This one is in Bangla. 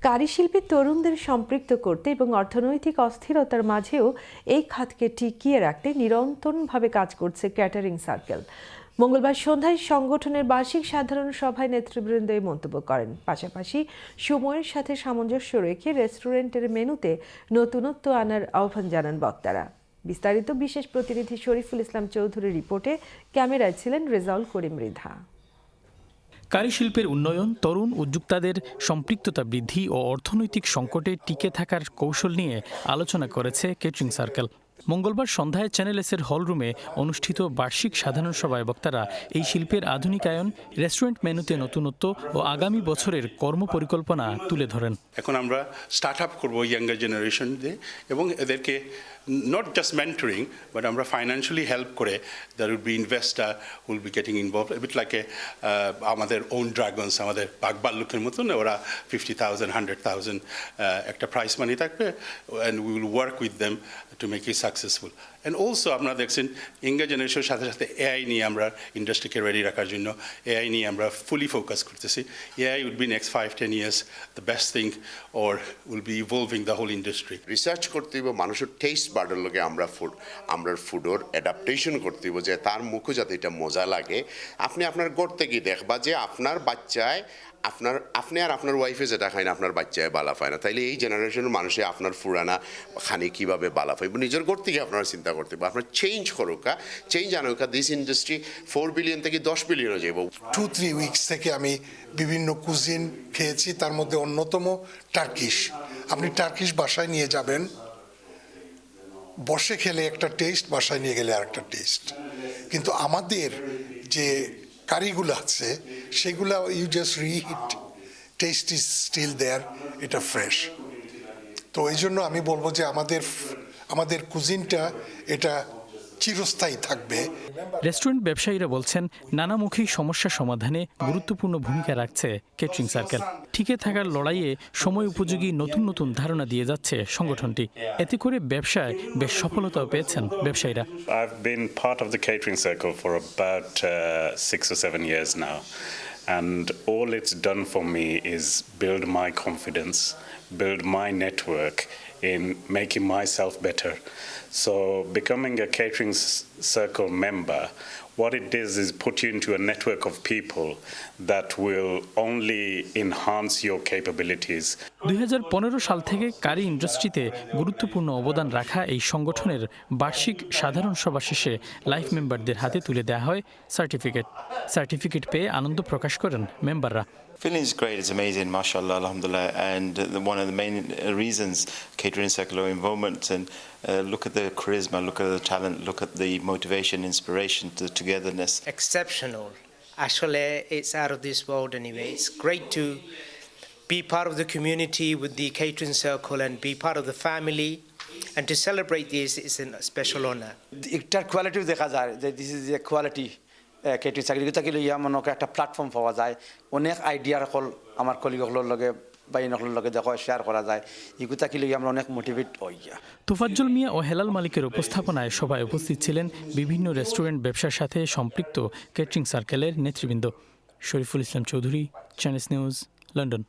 কারিশিল্পে তরুণদের সম্পৃক্ত করতে এবং অর্থনৈতিক অস্থিরতার মাঝেও এই খাতকে টিকিয়ে রাখতে নিরন্তরভাবে কাজ করছে ক্যাটারিং সার্কেল। মঙ্গলবার সন্ধ্যায় সংগঠনের বার্ষিক সাধারণ সভায় নেতৃবৃন্দ এই মন্তব্য করেন। পাশাপাশি সময়ের সাথে সামঞ্জস্য রেখে রেস্টুরেন্টের মেনুতে নতুনত্ব আনার আহ্বান জানান বক্তারা। বিস্তারিত বিশেষ প্রতিনিধি শরীফুল ইসলাম চৌধুরীর রিপোর্টে, ক্যামেরায় ছিলেন রেজাউল করিম মৃধা। কারিশিল্পের উন্নয়ন, তরুণ উদ্যোক্তাদের সম্পৃক্ততা বৃদ্ধি ও অর্থনৈতিক সংকটে টিকে থাকার কৌশল নিয়ে আলোচনা করেছে কেটারিং সার্কেল। মঙ্গলবার সন্ধ্যায় চ্যানেল এসের হলরুমে অনুষ্ঠিত বার্ষিক সাধারণ সভায় বক্তারা এই শিল্পের আধুনিকায়ন, রেস্টুরেন্ট মেনুতে নতুনত্ব ও আগামী বছরের কর্মপরিকল্পনা তুলে ধরেন। এখন আমরা স্টার্ট আপ করবো ইয়াঙ্গার জেনারেশন দিয়ে, এবং এদেরকে নট জাস্ট মেন্টরিং বাট আমরা ফাইন্যান্সিয়ালি হেল্প করে there will be investor will be getting involve bit like আমাদের ওন ড্রাগনস, আমাদের বাঘবাল্লুকের মতন ওরা 50,000 100,000 একটা প্রাইস মানি থাকবে, and we will work with them to make it successful. And also আপনারা দেখছেন ইয়াঙ্গার জেনারেশনের সাথে সাথে এআই নিয়ে আমরা ইন্ডাস্ট্রিকে রেডি রাখার জন্য এআই নিয়ে আমরা ফুলি ফোকাস করতেছি। AI will be next 5-10 years the best thing or will be evolving the whole industry. Research করতে হইব, মানুষের টেস্ট বাড়ার লগে আমরা ফুডের অ্যাডাপ্টেশন করতে হইব, যে তার মুখে যাতে এটা মজা লাগে। আপনি আপনার করতে গিয়ে দেখবা যে আপনার বাচ্চায় আপনি আর আপনার ওয়াইফে যেটা খায় না আপনার বাচ্চায় বালা পায় না, তাইলে এই জেনারেশনের মানুষে আপনার ফুরানা খানি কীভাবে বালা পাইব নিজের করতে গিয়ে আপনারা চিন্তা করতে হবে। আপনার চেঞ্জ করুকা, চেঞ্জ আনুকা। দিস ইন্ডাস্ট্রি 4 বিলিয়ন থেকে 10 বিলিয়নে যাব। 2-3 উইকস থেকে আমি বিভিন্ন কুজিন খেয়েছি, তার মধ্যে অন্যতম টার্কিশ। আপনি টার্কিশ বাসায় নিয়ে যাবেন, বসে খেলে একটা টেস্ট, বাসায় নিয়ে গেলে আর একটা টেস্ট। কিন্তু আমাদের যে কারিগুলো আছে সেগুলো you just reheat, taste is still there, এটা ফ্রেশ। তো এই জন্য আমি বলবো যে আমাদের কুজিনটা এটা চিরস্থায়ী থাকবে। রেস্টুরেন্ট ব্যবসায়ীরা বলছেন, নানামুখী সমস্যা সমাধানে গুরুত্বপূর্ণ ভূমিকা রাখছে কেটারিং সার্কেল। টিকে থাকার লড়াইয়ে সময় উপযোগী নতুন নতুন ধারণা দিয়ে যাচ্ছে সংগঠনটি। এতে করে ব্যবসায় বেশ সফলতাও পেয়েছেন ব্যবসায়ীরা। I've been part of the catering circle for about 6 or 7 years now, and all it's done for me is build my confidence, build my network in making myself better. So becoming a catering circle member, what it does is put you into a network of people that will only enhance your capabilities. 2015 সাল থেকে কারি ইন্ডাস্ট্রিতে গুরুত্বপূর্ণ অবদান রাখা এই সংগঠনের বার্ষিক সাধারণ সভা শেষে লাইফ মেম্বারদের হাতে তুলে দেওয়া হয় সার্টিফিকেট পেয়ে আনন্দ প্রকাশ করেন মেম্বাররা। Feeling is great. It's amazing, mashallah, alhamdulillah. And one of the main reasons catering circular involvement, and look at the charisma, look at the talent, look at the motivation, inspiration, the togetherness. Exceptional. Actually, it's out of this world anyway. It's great to be part of the community with the catering circle and be part of the family. And to celebrate this is a special honor. একটার কোয়ালিটি দেখা যায় যে this is a quality catering circle এগুলো থাকলে মনে একটা প্ল্যাটফর্ম পাওয়া যায়, অনেক আইডিয়ার কল আমার কলিগগুলোর লগে বাইনগুলোর লগে দেখো শেয়ার করা যায়, এগুলো থাকলে আমরা অনেক মোটিভেট হই। তোফাজ্জল মিয়া ও হেলাল মালিকের উপস্থাপনায় সভায় উপস্থিত ছিলেন বিভিন্ন রেস্টুরেন্ট ব্যবসার সাথে সম্পৃক্ত কেটারিং সার্কেলের নেতৃবৃন্দ। Shariful Islam Chowdhury, channel news, London.